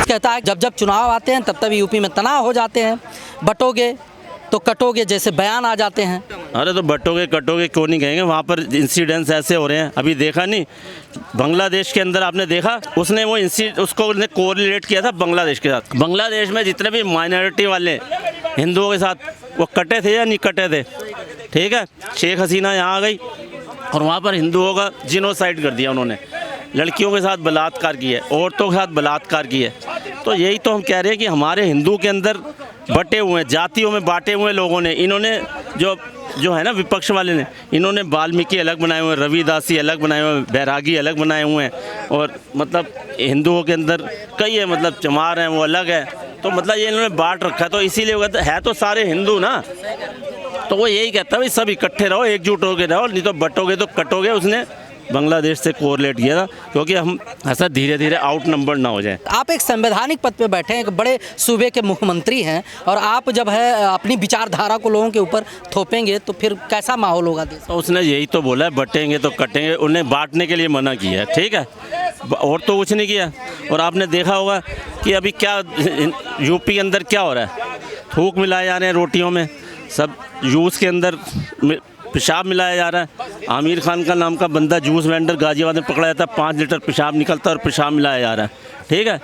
कहता है जब जब चुनाव आते हैं तब तब यूपी में तनाव हो जाते हैं, बटोगे तो कटोगे जैसे बयान आ जाते हैं। अरे तो बटोगे कटोगे क्यों नहीं कहेंगे, वहाँ पर इंसिडेंट्स ऐसे हो रहे हैं। अभी देखा नहीं बांग्लादेश के अंदर, आपने देखा उसने वो उसको कोरिलेट किया था बांग्लादेश के साथ। बांग्लादेश में जितने भी माइनॉरिटी वाले हिंदुओं के साथ वो कटे थे या नहीं कटे थे, ठीक है। शेख हसीना यहाँ आ गई और वहाँ पर हिंदुओं का जिनोसाइड कर दिया उन्होंने, लड़कियों के साथ बलात्कार किए, औरतों के साथ बलात्कार किए। तो यही तो हम कह रहे हैं कि हमारे हिंदू के अंदर बटे हुए हैं, जातियों में बांटे हुए लोगों ने, इन्होंने जो है ना विपक्ष वाले ने, इन्होंने वाल्मीकि अलग बनाए हुए हैं, रविदासी अलग बनाए हुए हैं, बैरागी अलग बनाए हुए हैं, और मतलब हिंदुओं के अंदर कई है, मतलब चमार हैं वो अलग है। तो मतलब ये इन्होंने बांट रखा है। तो इसीलिए वो कहते है तो सारे हिंदू ना, तो वो यही कहता है भाई सब इकट्ठे रहो, एकजुट होकर रहो, नहीं तो बटोगे तो कटोगे। उसने बांग्लादेश से कोरिलेट किया था क्योंकि हम ऐसा धीरे धीरे आउट नंबर ना हो जाए। आप एक संवैधानिक पद पे बैठे हैं, एक बड़े सूबे के मुख्यमंत्री हैं, और आप जब है अपनी विचारधारा को लोगों के ऊपर थोपेंगे तो फिर कैसा माहौल होगा देश? तो उसने यही तो बोला है बटेंगे तो कटेंगे, उन्हें बांटने के लिए मना किया है, ठीक है, और तो कुछ नहीं किया। और आपने देखा होगा कि अभी क्या यूपी के अंदर क्या हो रहा है, थूक मिलाए जा रहे हैं रोटियों में, सब जूस के अंदर पेशाब मिलाया जा रहा है। आमिर खान का नाम का बंदा जूस वेंडर गाजियाबाद में पकड़ा जाता है, 5 लीटर पेशाब निकलता है और पेशाब मिलाया जा रहा है, ठीक है।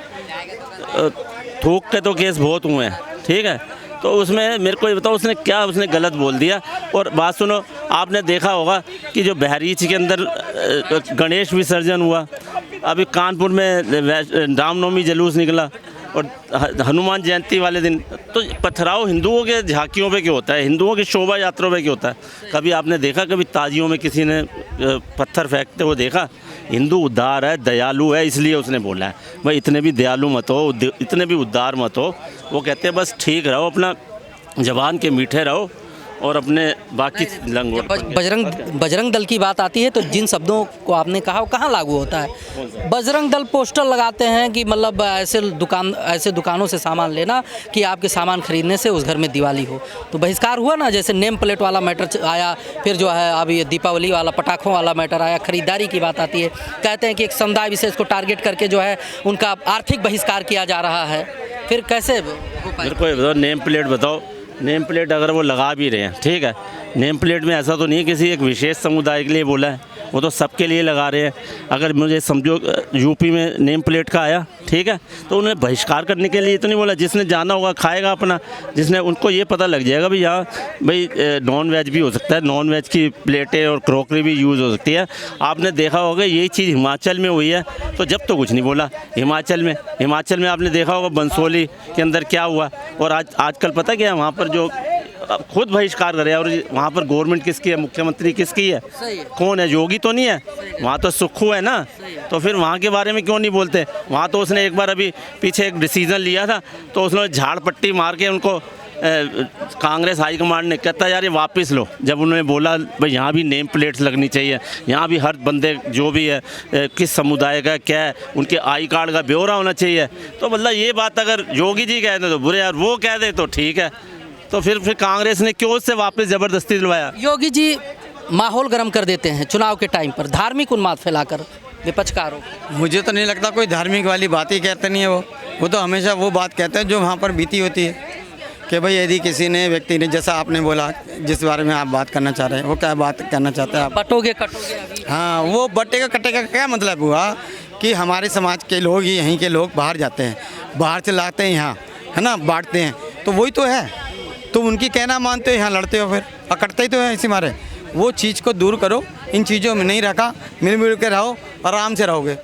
थूक के तो केस बहुत हुए हैं, ठीक है। तो उसमें मेरे को ये बताओ उसने क्या गलत बोल दिया। और बात सुनो, आपने देखा होगा कि जो बहरीच के अंदर गणेश विसर्जन हुआ, अभी कानपुर में रामनवमी जुलूस निकला, और हनुमान जयंती वाले दिन तो पथराव हिंदुओं के झांकियों पे क्यों होता है, हिंदुओं की शोभा यात्राओं पे क्यों होता है? कभी आपने देखा कभी ताजियों में किसी ने पत्थर फेंकते हुए देखा? हिंदू उदार है, दयालु है, इसलिए उसने बोला है भाई इतने भी दयालु मत हो, इतने भी उदार मत हो। वो कहते हैं बस ठीक रहो, अपना जबान के मीठे रहो और अपने बाकी लंगोट। बजरंग दल की बात आती है तो जिन शब्दों को आपने कहा वो कहाँ लागू होता है? बजरंग दल पोस्टर लगाते हैं कि मतलब ऐसे दुकानों से सामान लेना कि आपके सामान खरीदने से उस घर में दिवाली हो। तो बहिष्कार हुआ ना, जैसे नेम प्लेट वाला मैटर आया, फिर जो है अब ये दीपावली वाला पटाखों वाला मैटर आया, खरीदारी की बात आती है, कहते हैं कि एक समुदाय विशेष को टारगेट करके जो है उनका आर्थिक बहिष्कार किया जा रहा है। फिर कैसे हो पाएगा? मेरे को बताओ, नेम प्लेट बताओ, नेम प्लेट अगर वो लगा भी रहे हैं, ठीक है, नेम प्लेट में ऐसा तो नहीं किसी एक विशेष समुदाय के लिए बोला है, वो तो सबके लिए लगा रहे हैं। अगर मुझे समझो यूपी में नेम प्लेट का आया, ठीक है, तो उन्हें बहिष्कार करने के लिए तो नहीं बोला। जिसने जाना होगा खाएगा अपना, जिसने उनको ये पता लग जाएगा भाई यहाँ भाई नॉन वेज भी हो सकता है, नॉन वेज की प्लेटें और क्रॉकरी भी यूज़ हो सकती है। आपने देखा होगा यही चीज़ हिमाचल में हुई है, तो जब तो कुछ नहीं बोला। हिमाचल में आपने देखा होगा बंसोली के अंदर क्या हुआ, और आजकल पता क्या है वहाँ पर जो खुद बहिष्कार करे, और वहाँ पर गवर्नमेंट किसकी है, मुख्यमंत्री किसकी है, कौन है, योगी तो नहीं है, वहाँ तो सुक्खू है ना। तो फिर वहाँ के बारे में क्यों नहीं बोलते? वहाँ तो उसने एक बार अभी पीछे एक डिसीजन लिया था, तो उसने झाड़ पट्टी मार के उनको कांग्रेस हाईकमांड ने कहता यार ये वापस लो। जब उन्होंने बोला भाई यहाँ भी नेम प्लेट्स लगनी चाहिए, यहाँ भी हर बंदे जो भी है किस समुदाय का क्या है उनके आई कार्ड का ब्यौरा होना चाहिए। तो मतलब ये बात अगर योगी जी कह दे तो बुरे, यार वो कह दे तो ठीक है। तो फिर कांग्रेस ने क्यों उससे वापस ज़बरदस्ती दिलवाया? योगी जी माहौल गर्म कर देते हैं चुनाव के टाइम पर, धार्मिक उन्माद फैलाकर, विपक्ष का आरोप। मुझे तो नहीं लगता कोई धार्मिक वाली बात ही कहते नहीं है वो तो हमेशा वो बात कहते हैं जो वहाँ पर बीती होती है कि भाई यदि किसी ने व्यक्ति ने, जैसा आपने बोला जिस बारे में आप बात करना चाह रहे हैं, वो क्या बात करना चाहते हैं आप? बटोगे कटोगे अभी। हाँ, वो बटेगा कटेगा क्या मतलब हुआ कि हमारे समाज के लोग ही, यहीं के लोग बाहर जाते हैं, बाहर से लाते हैं यहाँ, है ना, बांटते हैं, तो वही तो है। तो उनकी कहना मानते हो, यहाँ लड़ते हो, फिर अकड़ते ही तो है इसी मारे। वो चीज़ को दूर करो, इन चीज़ों में नहीं रखा, मिल के रहो, आराम से रहोगे।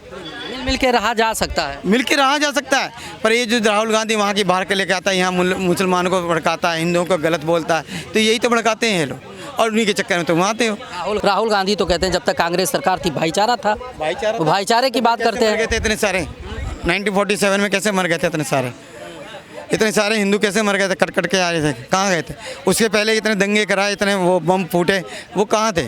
मिल के रहा जा सकता है, मिल के रहा जा सकता है। पर ये जो राहुल गांधी वहाँ की बाहर के लेके आता है, यहाँ मुसलमानों को भड़काता है, हिंदुओं को गलत बोलता है, तो यही तो भड़काते हैं ये लोग, और उन्हीं के चक्कर में तुम आते हो। राहुल गांधी तो कहते हैं जब तक कांग्रेस सरकार थी भाईचारा था, भाईचारे की बात करते हैं। इतने सारे 1947 में कैसे मर गए थे इतने सारे हिंदू कैसे मर गए थे, कट के आ रहे थे, कहाँ गए थे? उसके पहले इतने दंगे कराए, इतने वो बम फूटे, वो कहाँ थे?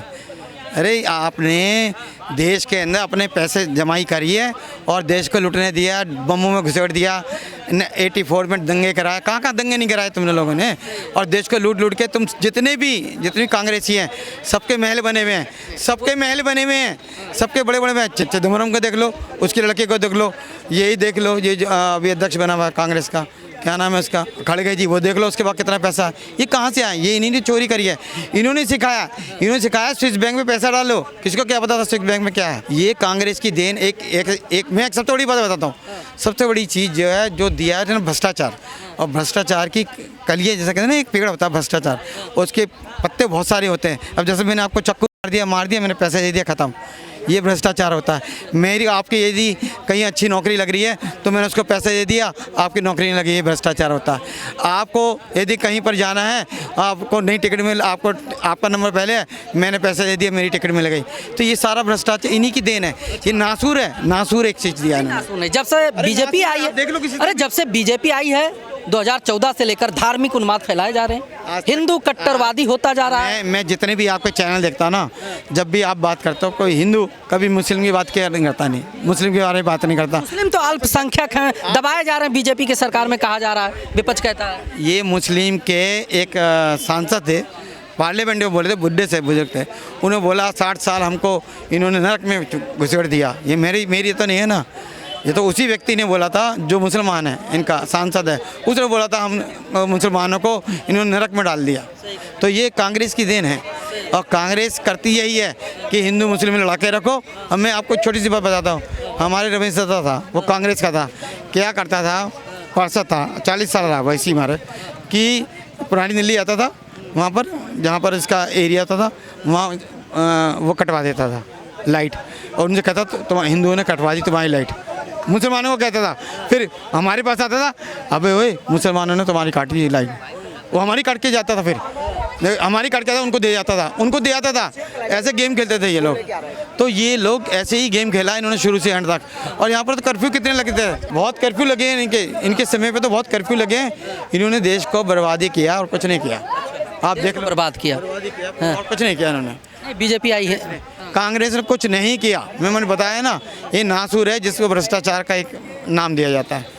अरे आपने देश के अंदर अपने पैसे जमाई करी है और देश को लुटने दिया, बमों में घुसेड़ दिया, 84 में दंगे कराए, कहाँ दंगे नहीं कराए तुमने लोगों ने, और देश को लूट के तुम जितने कांग्रेसी हैं सबके महल बने हुए हैं, सबके महल बने हुए हैं, सबके बड़े बड़े चिदम्बरम को देख लो, उसके लड़के को देख लो, यही देख लो, ये जो अभी अध्यक्ष बना हुआ है कांग्रेस का, क्या नाम है उसका, खड़गे जी, वो देख लो उसके बाद कितना पैसा है। ये कहाँ से आए? ये इन्हीं ने चोरी करी है, इन्होंने सिखाया स्विस बैंक में पैसा डालो, किसको क्या पता था स्विस बैंक में क्या है। ये कांग्रेस की देन एक मैं एक सबसे बड़ी बात बताता हूँ, सबसे बड़ी चीज़ जो है जो दिया है ना भ्रष्टाचार, और भ्रष्टाचार की कलियाँ, जैसा कहते हैं ना एक पेड़ होता है भ्रष्टाचार, उसके पत्ते बहुत सारे होते हैं। अब जैसे मैंने आपको चक्कू मार दिया, मैंने पैसे दे दिया, ख़त्म, ये भ्रष्टाचार होता है। मेरी आपकी यदि कहीं अच्छी नौकरी लग रही है तो मैंने उसको पैसे दे दिया, आपकी नौकरी नहीं लगी, ये भ्रष्टाचार होता है। आपको यदि कहीं पर जाना है, आपको नई टिकट मिल, आपको आपका नंबर पहले है, मैंने पैसे दे दिए, मेरी टिकट मिल गई, तो ये सारा भ्रष्टाचार इन्हीं की देन है। ये नासूर है, नासूर एक चीज़ दिया है। जब से बीजेपी आई है, देख लो किसी, अरे जब से बीजेपी आई है 2014 से लेकर धार्मिक उन्माद फैलाए जा रहे हैं, हिंदू कट्टरवादी होता जा रहा है। मैं जितने भी आपके चैनल देखता हूँ ना, जब भी आप बात करते हो, कोई हिंदू कभी मुस्लिम की बात क्या नहीं करता, नहीं मुस्लिम के बारे में बात नहीं करता। मुस्लिम तो अल्पसंख्यक हैं, दबाए जा रहे हैं बीजेपी के सरकार में, कहा जा रहा है, विपक्ष कहता है। ये मुस्लिम के एक सांसद थे, पार्लियामेंट में बोले थे, बुढ़े से बुजुर्ग थे, उन्होंने बोला 60 साल हमको इन्होंने नरक में घुसेड़ दिया। ये मेरी तो नहीं है ना, ये तो उसी व्यक्ति ने बोला था जो मुसलमान है, इनका सांसद है, उसने बोला था हम मुसलमानों को इन्होंने नरक में डाल दिया। तो ये कांग्रेस की देन है, और कांग्रेस करती यही है कि हिंदू मुस्लिम में लड़ा के रखो। अब मैं आपको छोटी सी बात बताता हूँ, हमारे रमेश दादा था, वो कांग्रेस का था, क्या करता था, पार्षद था, 40 साल रहा वैसे ही हमारे, कि पुरानी दिल्ली आता था, वहाँ पर जहाँ पर इसका एरिया होता था, वहाँ वो कटवा देता था लाइट, और उनसे कहता तुम हिंदुओं ने कटवा दी तुम्हारी लाइट, मुसलमानों को कहता था। फिर हमारे पास आता था, अबे ओए मुसलमानों ने तुम्हारी काटी लाइट, वो हमारी काट के जाता था, फिर हमारी काट के आता, उनको दे जाता था, ऐसे गेम खेलते थे ये लोग। तो ये लोग ऐसे ही गेम खेला इन्होंने शुरू से एंड तक। और यहाँ पर तो कर्फ्यू कितने लगते हैं, बहुत कर्फ्यू लगे हैं इनके समय पे तो बहुत कर्फ्यू लगे हैं। इन्होंने देश को बर्बादी किया और कुछ नहीं किया, आप देख लो, बर्बाद किया, और कुछ नहीं किया इन्होंने। बीजेपी आई है, कांग्रेस ने कुछ नहीं किया। मैंने बताया ना, ये नासूर है जिसको भ्रष्टाचार का एक नाम दिया जाता है।